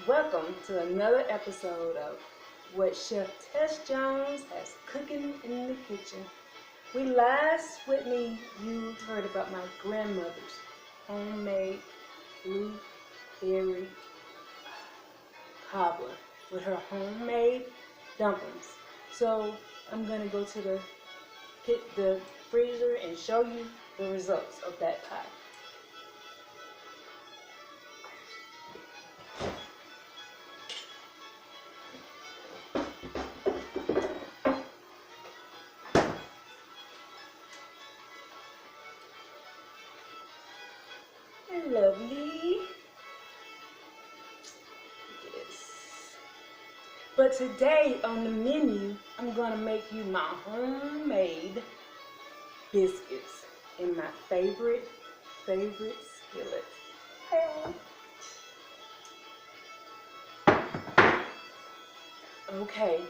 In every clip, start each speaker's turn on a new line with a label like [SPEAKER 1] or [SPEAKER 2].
[SPEAKER 1] Welcome to another episode of What Chef Tess Jones has cooking in the kitchen. Last with me, you heard about my grandmother's homemade blueberry cobbler with her homemade dumplings. So I'm gonna go to the freezer and show you the results of that pie. Lovely. Yes. But today on the menu, I'm gonna make you my homemade biscuits in my favorite skillet. Hey. Okay,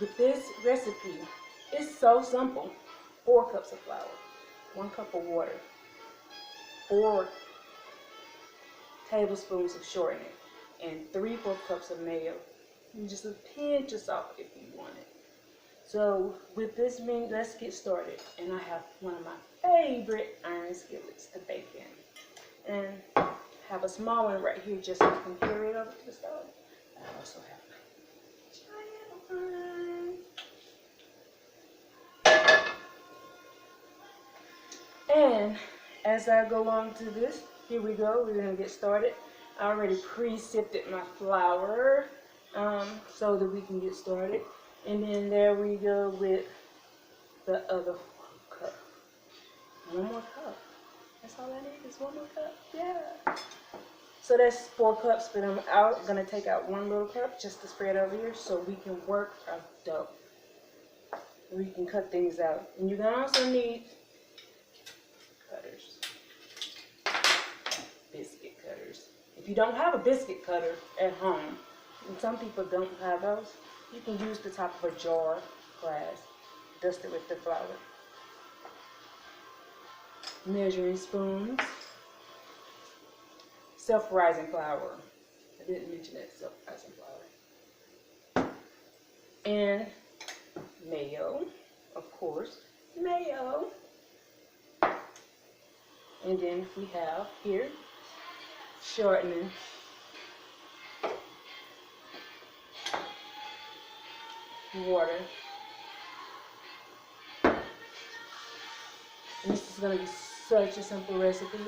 [SPEAKER 1] with this recipe, it's so simple. 4 cups of flour, 1 cup of water, 4 tablespoons of shortening, and 3/4 cups of mayo. And just a pinch of salt if you want it. So with this mean, let's get started. And I have one of my favorite iron skillets to bake in. And have a small one right here just so I can carry it over to the stove. I also have my giant one. And as I go on to this, here we go, we're going to get started. I already pre-sifted my flour so that we can get started. And then there we go with the other cup. 1 more cup. That's all I need is 1 more cup. Yeah. So that's 4 cups, but I'm going to take out 1 little cup just to spread over here so we can work our dough. We can cut things out. And you're going to also need cutters. Biscuit cutters. If you don't have a biscuit cutter at home, and some people don't have those, you can use the top of a jar, glass, dust it with the flour. Measuring spoons, self-rising flour. I didn't mention that, self-rising flour. And mayo, of course, mayo. And then we have here shortening, water. And this is going to be such a simple recipe.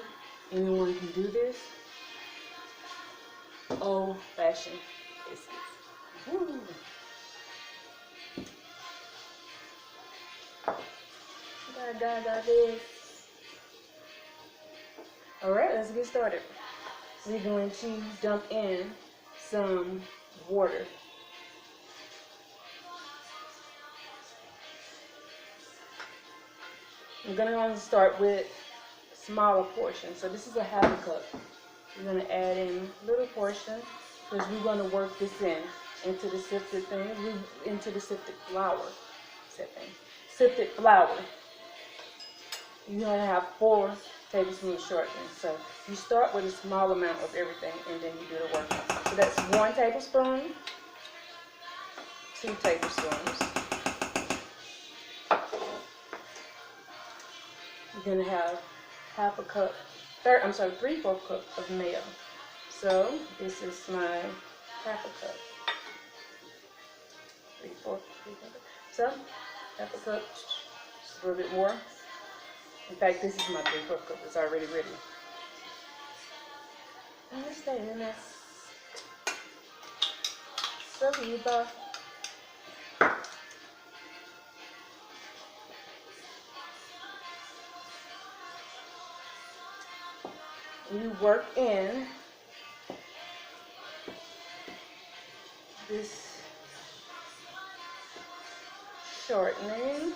[SPEAKER 1] Anyone can do this. Old-fashioned biscuits. Woo. Got this. Alright, let's get started. We're going to dump in some water. I'm going to start with a smaller portion. So this is a 1/2 cup. We're going to add in a little portion because we're going to work this into the sifted thing, into the sifted flour. Sifted flour. You're going to have 4 tablespoons shortening. So you start with a small amount of everything and then you do the work. So that's 1 tablespoon, 2 tablespoons. You're going to have 1/2 cup, 3/4 cup of mayo. So this is my 1/2 cup. 3/4. So 1/2 cup, just a little bit more. In fact, this is my 3/4 cup. It's already ready. Understand this. So you buy. You work in this shortening.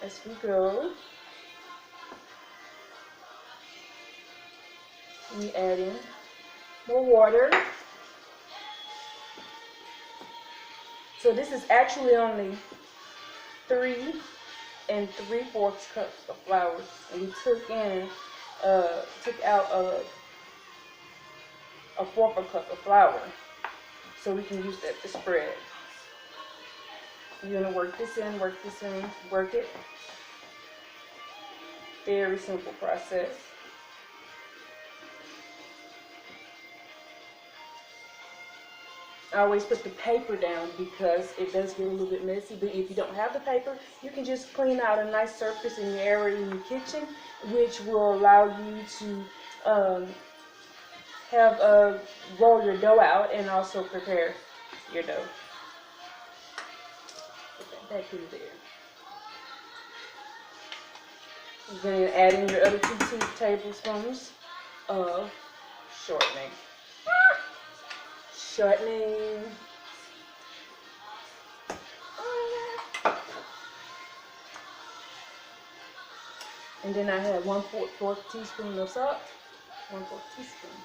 [SPEAKER 1] As we go, we add in more water. So this is actually only 3 and 3/4 cups of flour, and we took out a 1/4 cup of flour, so we can use that to spread. You're gonna work this in, work it. Very simple process. I always put the paper down because it does get a little bit messy, but if you don't have the paper, you can just clean out a nice surface in your area in your kitchen, which will allow you to roll your dough out and also prepare your dough. Put that back in there. You're going to add in your other 2 tablespoons of shortening. And then I had 1/4 teaspoon of salt. 1/4 teaspoon.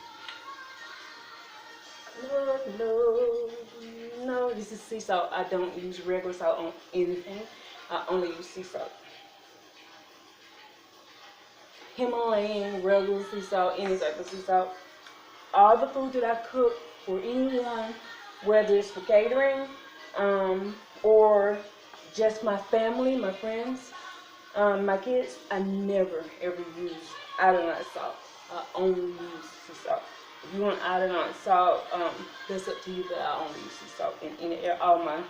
[SPEAKER 1] No, this is sea salt. I don't use regular salt on anything. I only use sea salt. Himalayan, regular sea salt, any type of sea salt. All the food that I cook for anyone, whether it's for catering or just my family, my friends, my kids, I never ever use iodine salt. I only use sea salt. If you want iodine salt, that's up to you, but I only use sea salt in all my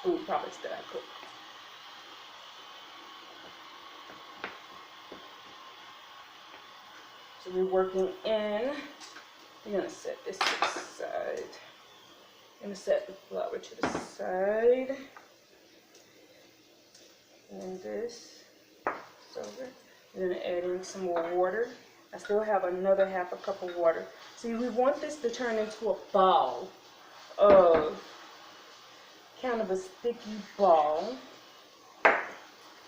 [SPEAKER 1] food products that I cook. So we're working in. We're gonna set this to the side. I'm gonna set the flour to the side. And this is over. We're gonna add in some more water. I still have another 1/2 cup of water. See, we want this to turn into a ball of kind of a sticky ball.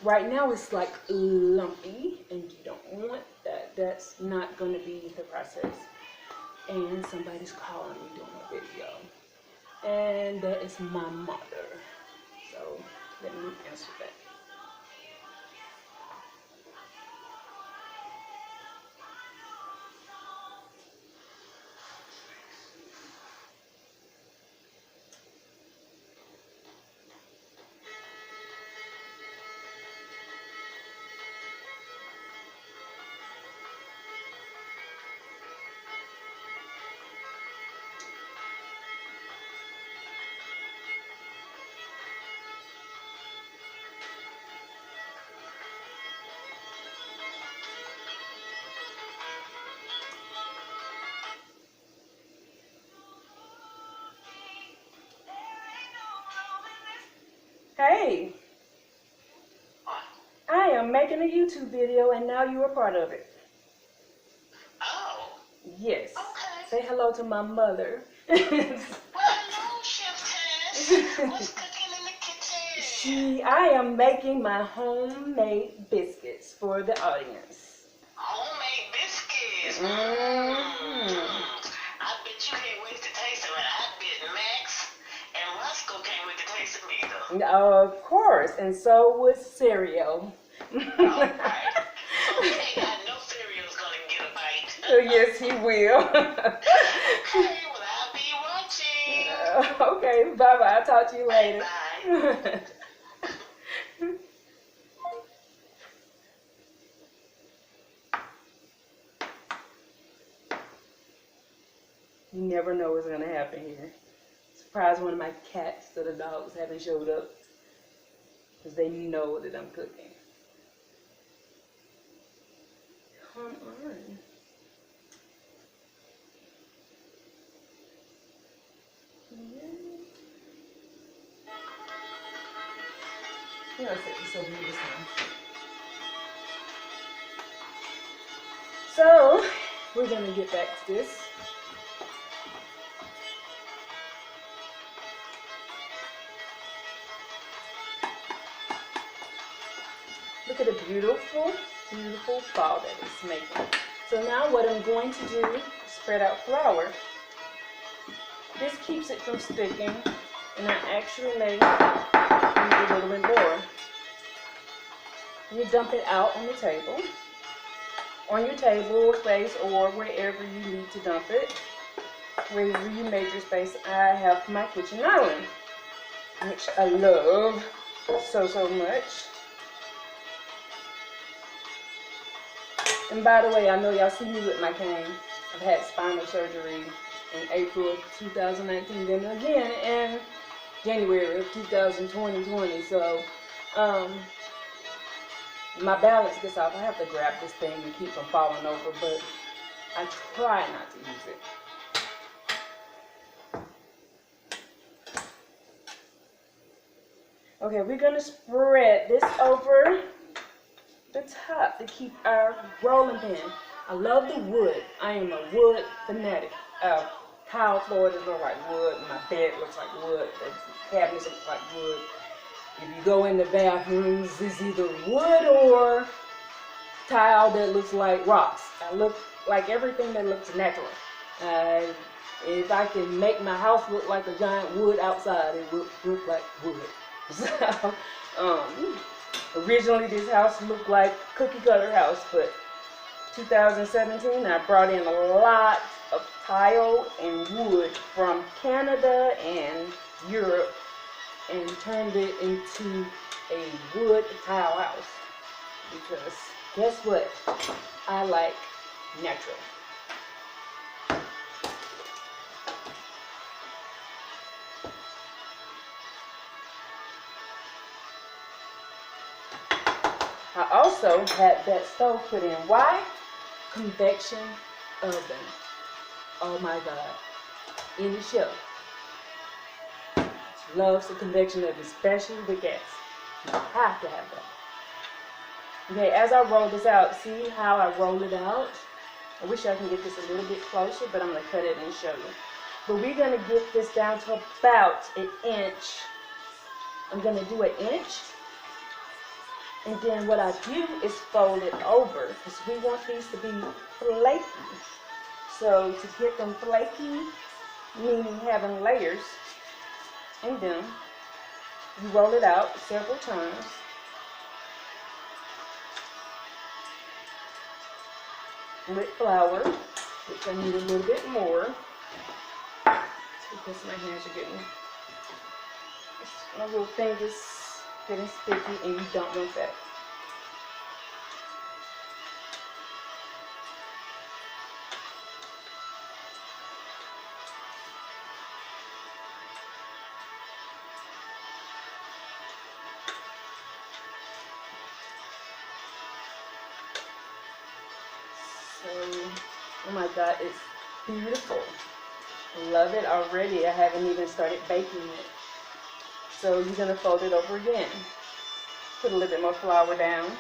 [SPEAKER 1] Right now it's like lumpy, and you don't want that. That's not gonna be the process. And somebody's calling me doing a video, and that is my mother, so let me answer that. Hey, I am making a YouTube video, and now you're a part of it.
[SPEAKER 2] Oh.
[SPEAKER 1] Yes.
[SPEAKER 2] Okay.
[SPEAKER 1] Say hello to my mother.
[SPEAKER 2] Well, hello, Chef Tess. What's cooking in the kitchen?
[SPEAKER 1] I am making my homemade biscuits for the audience.
[SPEAKER 2] Homemade biscuits. I bet you can't wait to taste them, and I bet Max and Roscoe can't wait to taste them either.
[SPEAKER 1] Of course, and so would cereal.
[SPEAKER 2] All right. So he ain't got no cereal's gonna get a bite.
[SPEAKER 1] Oh, yes, he will.
[SPEAKER 2] Okay, well, I'll be watching.
[SPEAKER 1] Okay, bye-bye. I'll talk to you later.
[SPEAKER 2] Bye.
[SPEAKER 1] You never know what's going to happen here. Surprise, one of my cats or the dogs haven't showed up because they know that I'm cooking. Come on. I'm going to set this over here this time. So, we're going to get back to this. Look at the beautiful, beautiful ball that it's making. So now what I'm going to do is spread out flour. This keeps it from sticking, and I actually may use a little bit more. dump it out on the table, on your table space, or wherever you need to dump it. Wherever you made your space, I have my kitchen island, which I love so much. And by the way, I know y'all see me with my cane. I've had spinal surgery in April of 2019, then again in January of 2020. So my balance gets off. I have to grab this thing and keep from falling over, but I try not to use it. Okay, we're gonna spread this over the top to keep our rolling pin. I love the wood. I am a wood fanatic. Tile floor looks like wood. My bed looks like wood. The cabinets look like wood. If you go in the bathrooms, it's either wood or tile that looks like rocks. I look like everything that looks natural. If I can make my house look like a giant wood outside, it would look like wood. So, originally this house looked like cookie cutter house, but 2017 I brought in a lot of tile and wood from Canada and Europe and turned it into a wood tile house, because guess what? I like natural. I also had that stove put in. Why? Convection oven. Oh my God. Any chef loves the convection oven, especially with gas. You have to have that. Okay, as I roll this out, see how I roll it out? I wish I can get this a little bit closer, but I'm going to cut it and show you. But we're going to get this down to about an inch. I'm going to do an inch. And then what I do is fold it over, because we want these to be flaky. So to get them flaky, meaning having layers in them, you roll it out several times. With flour, which I need a little bit more, because my hands are getting, my little fingers getting sticky, and you don't want that. So, oh my God, it's beautiful. Love it already. I haven't even started baking it. So you're going to fold it over again. Put a little bit more flour down.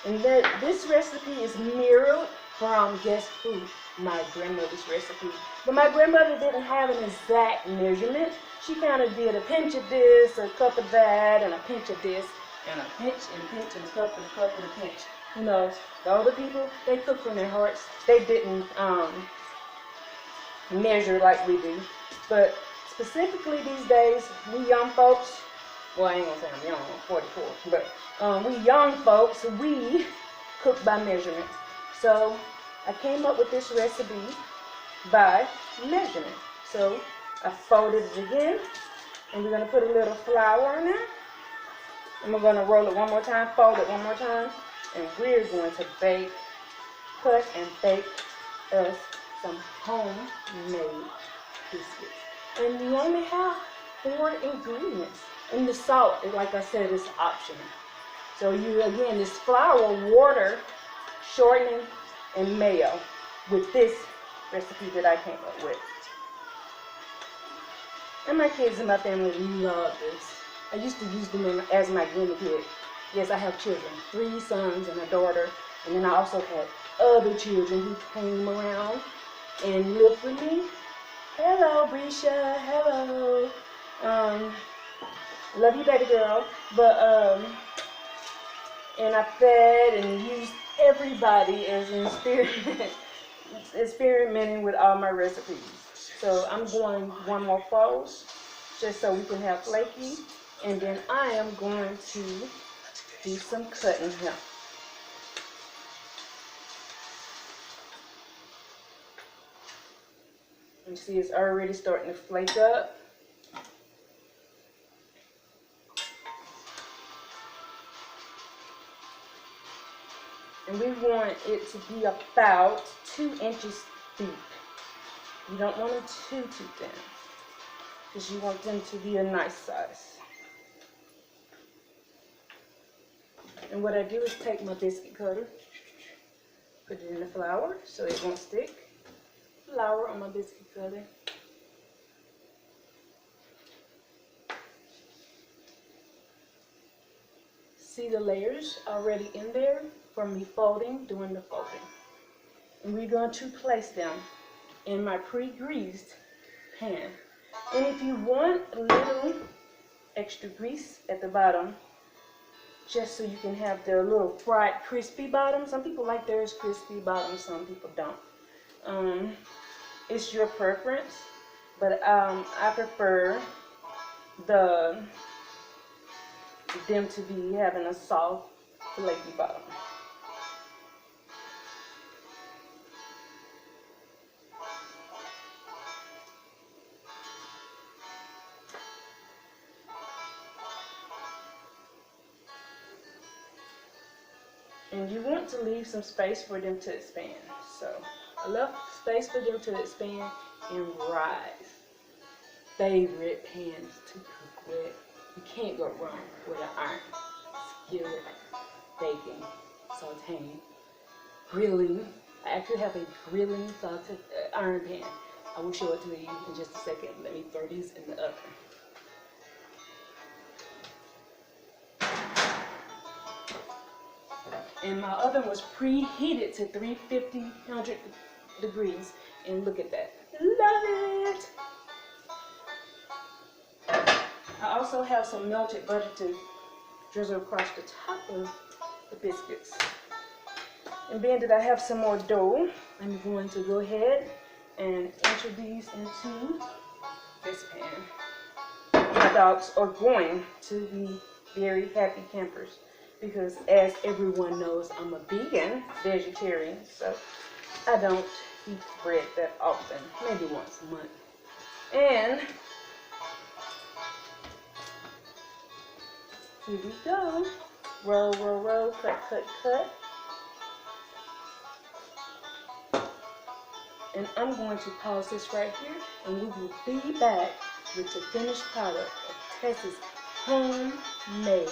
[SPEAKER 1] And this recipe is mirrored from, guess who? My grandmother's recipe. But my grandmother didn't have an exact measurement. She kind of did a pinch of this, a cup of that, and a pinch of this, and a pinch and a pinch and a cup and a cup and a pinch. You know, the older people, they cook from their hearts. They didn't measure like we do. But specifically these days, we young folks, well, I ain't gonna say I'm young, I'm 44, but we young folks, we cook by measurement. So I came up with this recipe by measurement. So I folded it again, and we're gonna put a little flour in there. And we're gonna roll it one more time, fold it one more time, and we're going to bake, cut and bake us some homemade biscuits. And we only have 4 ingredients. And the salt, like I said, is optional. So you, again, this flour, water, shortening, and mayo with this recipe that I came up with. And my kids and my family love this. I used to use them as my guinea pig. Yes, I have children, 3 sons and a daughter. And then I also had other children who came around and lived with me. Hello, Brisha. Hello. Love you, baby girl. But, and I fed and used everybody as an experimenting with all my recipes. So I'm going one more fold, just so we can have flaky. And then I am going to do some cutting here. You see it's already starting to flake up. And we want it to be about 2 inches deep. You don't want them too thin, because you want them to be a nice size. And what I do is take my biscuit cutter, put it in the flour so it won't stick. Flour on my biscuit cutter. See the layers already in there from me doing the folding. And we're going to place them in my pre-greased pan. And if you want a little extra grease at the bottom, just so you can have their little fried crispy bottom. Some people like theirs crispy bottom, some people don't. It's your preference, but I prefer them to be having a soft, flaky bottom. And you want to leave some space for them to expand. So I love space for them to expand and rise. Favorite pans to cook with. You can't go wrong with an iron skillet, baking, sauteing, grilling. I actually have a grilling iron pan. I will show it to you in just a second. Let me throw these in the oven. And my oven was preheated to 350 degrees. And look at that. Love it! I also have some melted butter to drizzle across the top of the biscuits. And being that I have some more dough, I'm going to go ahead and enter these into this pan. My dogs are going to be very happy campers because, as everyone knows, I'm a vegetarian, so I don't eat bread that often, maybe once a month. And here we go. Roll, roll, roll, cut, cut, cut. And I'm going to pause this right here, and we will be back with the finished product of Tessa's homemade